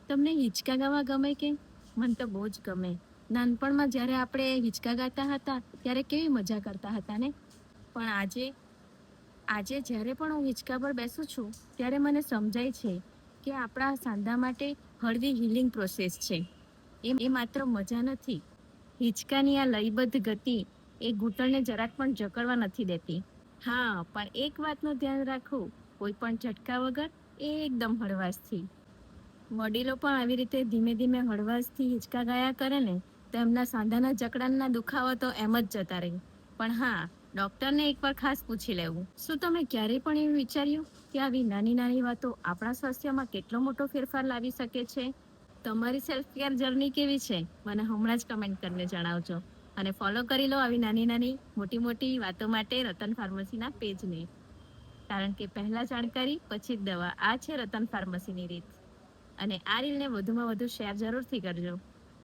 તમને હિંચકા ગાવા ગમે કે? મને તો બહુ જ ગમે. નાનપણમાં જ્યારે આપણે હિંચકા ગાતા હતા ત્યારે કેવી મજા કરતા હતા ને. પણ આજે જ્યારે પણ હું હિંચકા પર બેસું છું ત્યારે મને સમજાય છે કે આપણા સાંધા માટે હળવી હીલિંગ પ્રોસેસ છે. એ માત્ર મજા નથી. હિંચકાની આ લયબદ્ધ ગતિ એ ઘૂંટણને જરાક પણ જકડવા નથી દેતી. હા, પણ એક વાતનું ધ્યાન રાખવું, કોઈ પણ ઝટકા વગર, એકદમ હળવાશથી. વડીલો પણ આવી રીતે ધીમે ધીમે હળવાશથી હિંચકા ગાયા કરે ને તો એમના સાંધાના જકડાના દુખાવો તો એમ જ જતા રહે. પણ હા, ડોક્ટરને એકવાર ખાસ પૂછી લેવું. શું તમે ક્યારેય પણ એવું વિચાર્યું કે આવી નાની નાની વાતો આપણા સ્વાસ્થ્યમાં કેટલો મોટો ફેરફાર લાવી શકે છે? તમારી સેલ્ફ કેર જર્ની કેવી છે? મને હમણાં જ કમેન્ટ કરીને જણાવજો. અને ફોલો કરી લો આવી નાની નાની મોટી મોટી વાતો માટે રતન ફાર્મસીના પેજને. કારણ કે પહેલા જાણકારી પછી જ દવા, આ છે રતન ફાર્મસીની રીત. અને આ રીલને વધુમાં વધુ શેર જરૂરથી કરજો.